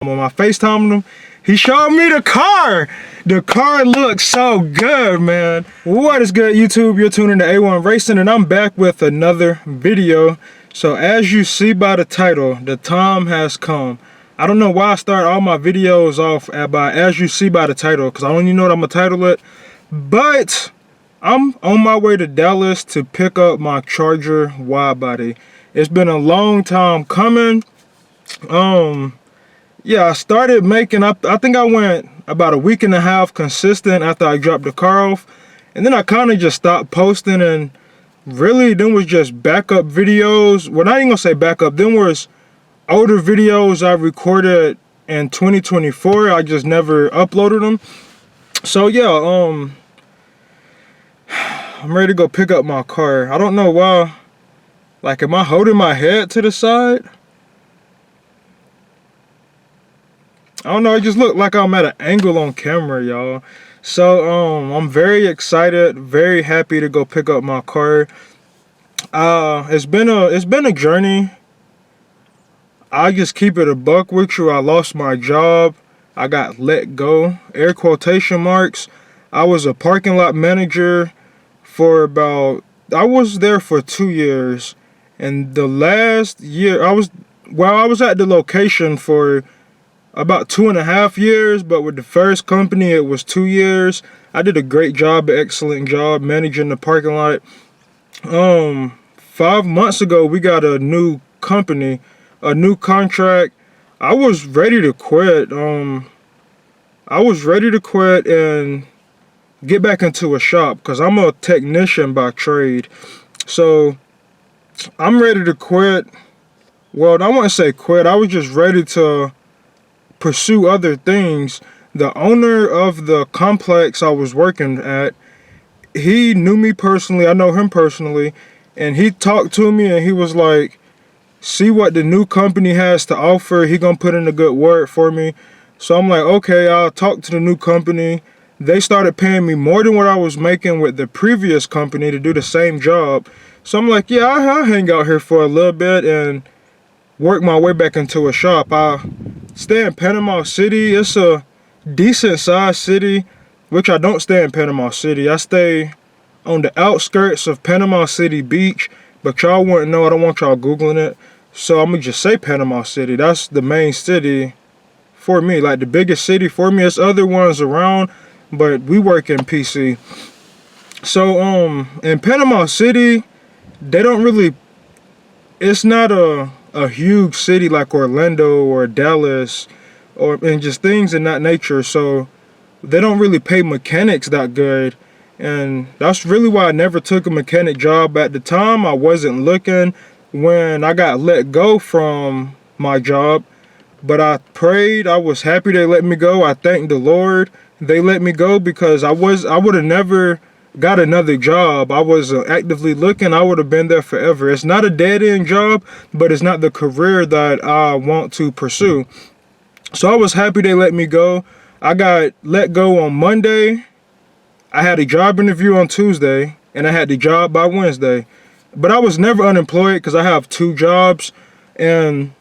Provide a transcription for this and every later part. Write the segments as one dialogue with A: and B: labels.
A: When I FaceTimed him, he showed me the car. The car looks so good, man. What is good, YouTube? You're tuning to A1 Racing, and I'm back with another video. So as you see by the title, the time has come. I don't know why I start all my videos off by as you see by the title, because I don't even know what I'm gonna title it. But I'm on my way to Dallas to pick up my Charger Widebody. It's been a long time coming. Yeah, I started making up. I think I went about a week and a half consistent after I dropped the car off, and then I kind of just stopped posting, and really then was just backup videos. Well, not even gonna say backup. Then was older videos I recorded in 2024. I just never uploaded them. So yeah, I'm ready to go pick up my car. I don't know why. Like, am I holding my head to the side? I don't know, it just looked like I'm at an angle on camera, y'all. So I'm very excited, very happy to go pick up my car. It's been a journey. I just keep it a buck with you. I lost my job. I got let go, air quotation marks. I was a parking lot manager for I was there for 2 years. And the last year I was at the location for about 2.5 years, but with the first company it was 2 years. I did a great job, excellent job managing the parking lot. 5 months ago we got a new company, a new contract. I was ready to quit. I was ready to quit and get back into a shop because I'm a technician by trade. So I'm ready to quit. Well, I wouldn't say quit. I was just ready to pursue other things. The owner of the complex I was working at, he knew me personally. I know him personally, and he talked to me and he was like, see what the new company has to offer. He gonna put in a good word for me. So I'm like, okay, I'll talk to the new company. They started paying me more than what I was making with the previous company to do the same job. So I'm like, yeah, I'll hang out here for a little bit and work my way back into a shop. I stay in Panama City. It's a decent sized city, which I don't stay in Panama City. I stay on the outskirts of Panama City Beach, but y'all wouldn't know. I don't want y'all Googling it. So I'm gonna just say Panama City. That's the main city for me, like the biggest city for me. There's other ones around, but we work in PC. So in Panama City, they don't really, it's not a huge city like Orlando or Dallas and just things in that nature. So they don't really pay mechanics that good, and that's really why I never took a mechanic job. At the time I wasn't looking. When I got let go from my job, but I prayed. I was happy they let me go. I thanked the Lord they let me go, because I would have never got another job. I was actively looking. I would have been there forever. It's not a dead-end job, but it's not the career that I want to pursue. So I was happy they let me go. I got let go on Monday. I had a job interview on Tuesday, and I had the job by Wednesday. But I was never unemployed because I have 2 jobs, and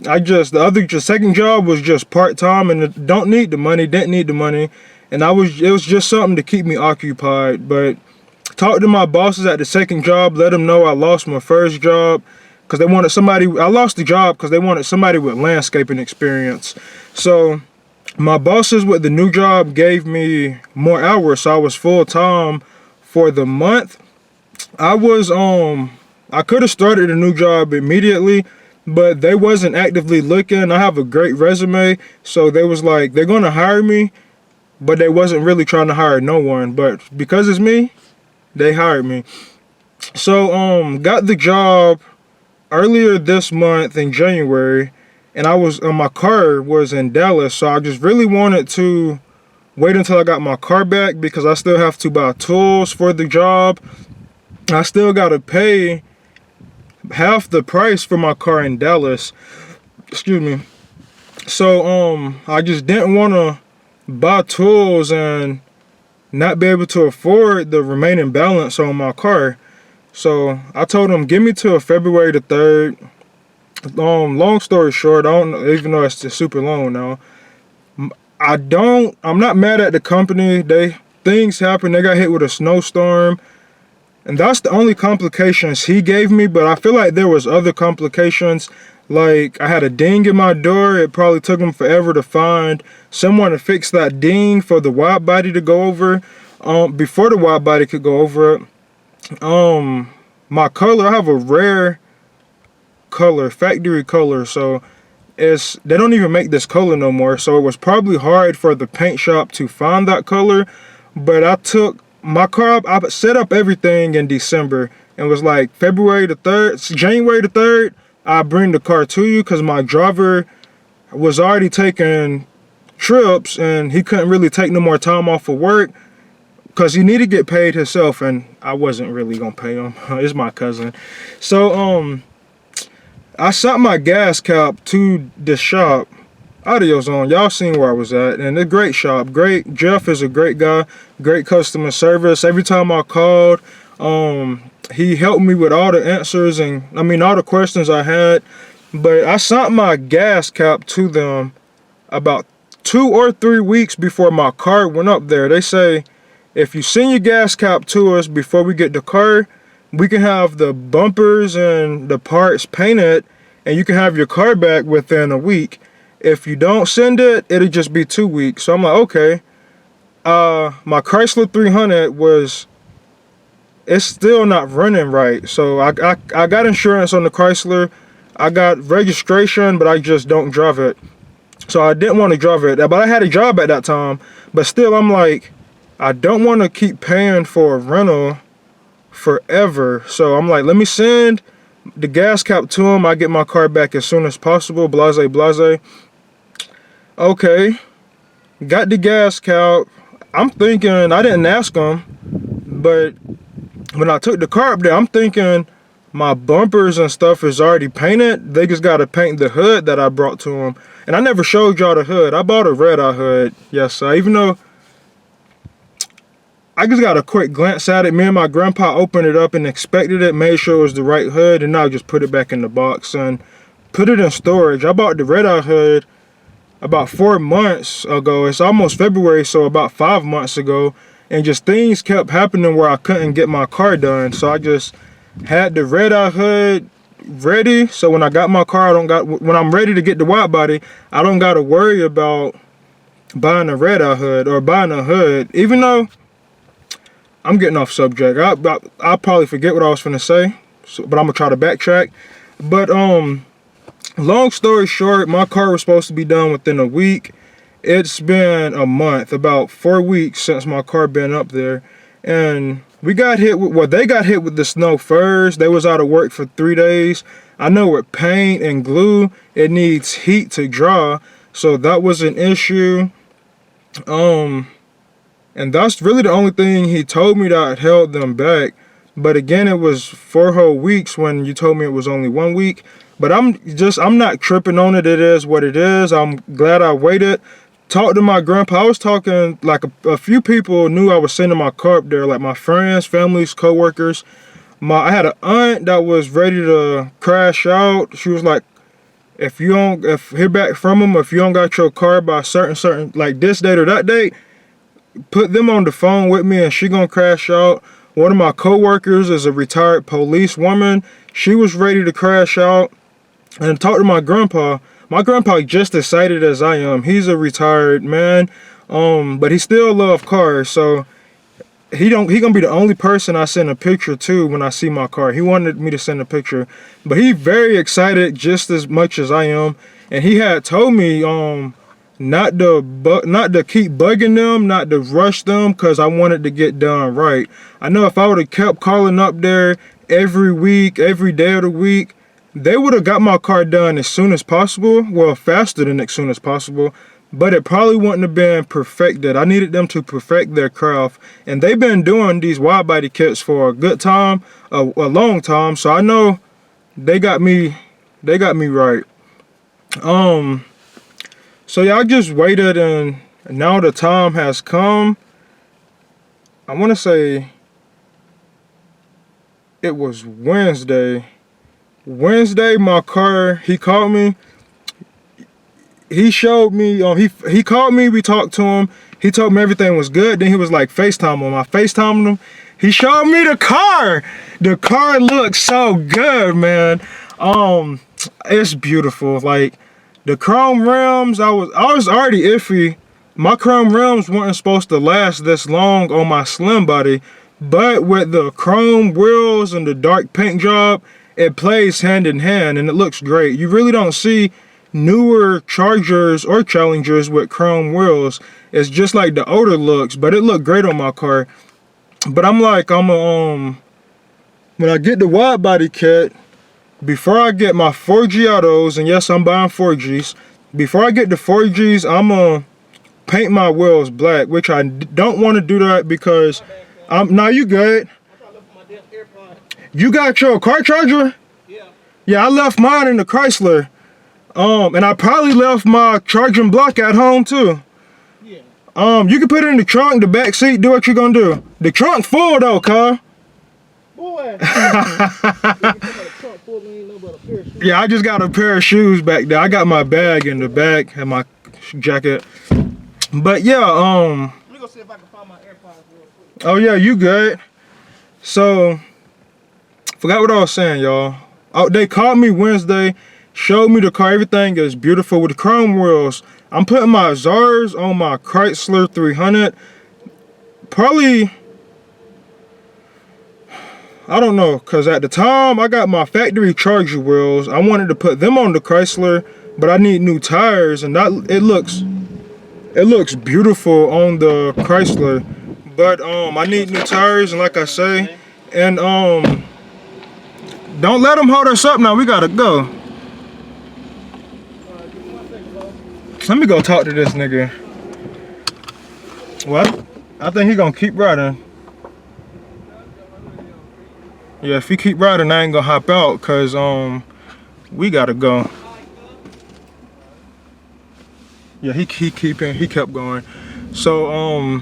A: the second job was just part-time and didn't need the money. And it was just something to keep me occupied. But talked to my bosses at the second job, let them know I lost my first job because they wanted somebody. I lost the job because they wanted somebody with landscaping experience. So my bosses with the new job gave me more hours, so I was full-time for the month. I could have started a new job immediately, but they wasn't actively looking. I have a great resume, so they was like, they're gonna hire me, but they wasn't really trying to hire no one. But because it's me, they hired me. So got the job earlier this month in January, and my car was in Dallas, so I just really wanted to wait until I got my car back because I still have to buy tools for the job. I still gotta pay half the price for my car in Dallas. Excuse me. So I just didn't want to buy tools and not be able to afford the remaining balance on my car. So I told them, give me till February the 3rd. Long story short, I don't even know it's super long now. I'm not mad at the company. Things happen. They got hit with a snowstorm, and that's the only complications he gave me. But I feel like there was other complications. Like I had a ding in my door. It probably took him forever to find someone to fix that ding for the wide body to go over. Before the wide body could go over it. My color, I have a rare color, factory color, so they don't even make this color no more, so it was probably hard for the paint shop to find that color. But I took my car, I set up everything in December, and was like January the 3rd, I bring the car to you, because my driver was already taking trips and he couldn't really take no more time off of work because he needed to get paid himself, and I wasn't really gonna pay him. It's my cousin. So I sent my gas cap to the shop. Audio Zone, y'all seen where I was at, and a great shop. Great, Jeff is a great guy, great customer service. Every time I called, he helped me with all the answers, and I mean all the questions I had. But I sent my gas cap to them about 2 or 3 weeks before my car went up there. They say, if you send your gas cap to us before we get the car, we can have the bumpers and the parts painted, and you can have your car back within a week. If you don't send it, it'll just be 2 weeks. So I'm like, okay. My Chrysler 300 it's still not running right. So I got insurance on the Chrysler. I got registration, but I just don't drive it. So I didn't want to drive it. But I had a job at that time. But still, I'm like, I don't want to keep paying for a rental forever. So I'm like, let me send the gas cap to him. I get my car back as soon as possible. Blase, blase. Okay. Got the gas cap. I'm thinking, I didn't ask him, but when I took the car up there, I'm thinking my bumpers and stuff is already painted. They just got to paint the hood that I brought to them. And I never showed y'all the hood. I bought a red-eye hood. Yes, sir. Even though I just got a quick glance at it. Me and my grandpa opened it up and inspected it, made sure it was the right hood, and now just put it back in the box and put it in storage. I bought the red-eye hood about 4 months ago. It's almost February, so about 5 months ago. And just things kept happening where I couldn't get my car done. So I just had the red-eye hood ready. So when I got my car, when I'm ready to get the wide body, I don't got to worry about buying a red-eye hood or buying a hood. Even though I'm getting off subject. I'll probably forget what I was finna say, but I'm gonna try to backtrack. But long story short, my car was supposed to be done within a week. It's been a month, about 4 weeks since my car been up there, and we got hit with, well, they got hit with the snow first. They was out of work for 3 days. I know with paint and glue, it needs heat to dry, so that was an issue. And that's really the only thing he told me that held them back. But again, it was 4 whole weeks when you told me it was only 1 week. But I'm not tripping on it. It is what it is. I'm glad I waited. Talked to my grandpa. I was talking, like a few people knew I was sending my car up there, like my friends, families, co-workers. I had an aunt that was ready to crash out. She was like, if hear back from them, if you don't got your car by certain, like this date or that date, put them on the phone with me and she gonna crash out. One of my co-workers is a retired police woman. She was ready to crash out. And talk to my grandpa. My grandpa just as excited as I am. He's a retired man, but he still loves cars. So he gonna be the only person I send a picture to when I see my car. He wanted me to send a picture, but he very excited just as much as I am. And he had told me not to keep bugging them, not to rush them, because I wanted to get done right. I know if I would have kept calling up there every week, every day of the week, they would have got my car done as soon as possible. Well, faster than as soon as possible. But it probably wouldn't have been perfected. I needed them to perfect their craft. And they've been doing these wide body kits for a good time, a long time. So I know they got me right. So yeah, I just waited, and now the time has come. I want to say it was Wednesday. Wednesday, my car, he called me. He showed me, he called me, we talked to him. He told me everything was good. Then he was like FaceTime him. I FaceTimed him. He showed me the car. The car looks so good, man. It's beautiful. Like the chrome rims, I was already iffy. My chrome rims weren't supposed to last this long on my slim body, but with the chrome wheels and the dark paint job, it plays hand in hand and it looks great. You really don't see newer Chargers or Challengers with chrome wheels. It's just like the older looks, but it looked great on my car. But I'm like, when I get the wide body kit, before I get my 4G autos, and yes, I'm buying 4Gs. Before I get the 4Gs, I'm gonna paint my wheels black, which I don't want to do that because now you good. You got your car charger? Yeah. Yeah, I left mine in the Chrysler. And I probably left my charging block at home too. Yeah. You can put it in the trunk, the back seat, do what you're gonna do. The trunk's full though, car. Boy. Yeah, I just got a pair of shoes back there. I got my bag in the back and my jacket. But yeah, let me go see if I can find my AirPods real quick. Oh yeah, you good. So, forgot what I was saying, y'all. Oh, they called me Wednesday, showed me the car. Everything is beautiful with the chrome wheels. I'm putting my Zars on my Chrysler 300. Probably, I don't know, because at the time I got my factory Charger wheels. I wanted to put them on the Chrysler, but I need new tires, and that it looks beautiful on the Chrysler. But I need new tires, and like I say, and don't let them hold us up now. We gotta go. Let me go talk to this nigga. What? I think he gonna keep riding. Yeah, if he keep riding, I ain't gonna hop out, cause we gotta go. Yeah, he kept going. So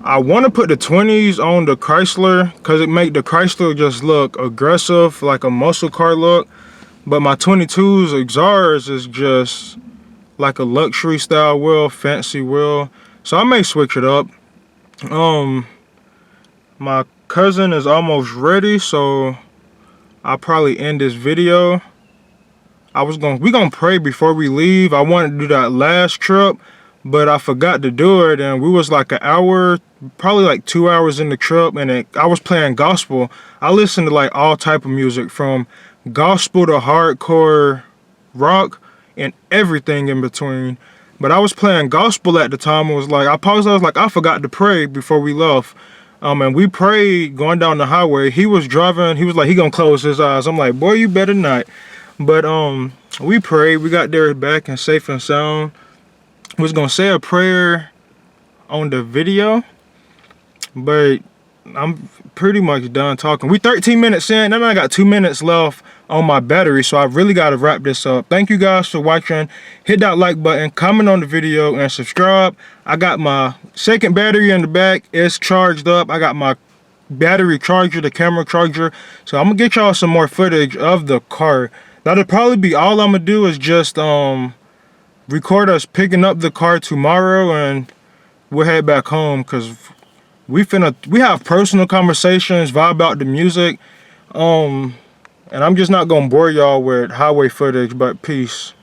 A: I want to put the 20s on the Chrysler because it make the Chrysler just look aggressive, like a muscle car look. But my 22's Xars is just like a luxury style wheel, fancy wheel. So I may switch it up. My cousin is almost ready, so I'll probably end this video. We gonna pray before we leave. I wanted to do that last trip, but I forgot to do it, and we was like an hour, probably like 2 hours in the trip, and I was playing gospel. I listened to like all type of music, from gospel to hardcore rock and everything in between. But I was playing gospel at the time. It was like, I paused, I was like, I forgot to pray before we left. And we prayed going down the highway. He was driving, he was like, he gonna close his eyes. I'm like, boy, you better not. But we prayed, we got there back and safe and sound. Was gonna say a prayer on the video, but I'm pretty much done talking. We 13 minutes in, and I got 2 minutes left on my battery, so I really got to wrap this up. Thank you guys for watching. Hit that like button, comment on the video, and subscribe. I got my second battery in the back. It's charged up. I got my battery charger, the camera charger. So I'm gonna get y'all some more footage of the car. That'll probably be all I'm gonna do, is just record us picking up the car tomorrow, and we'll head back home, because we have personal conversations, vibe out the music, and I'm just not gonna bore y'all with highway footage. But peace.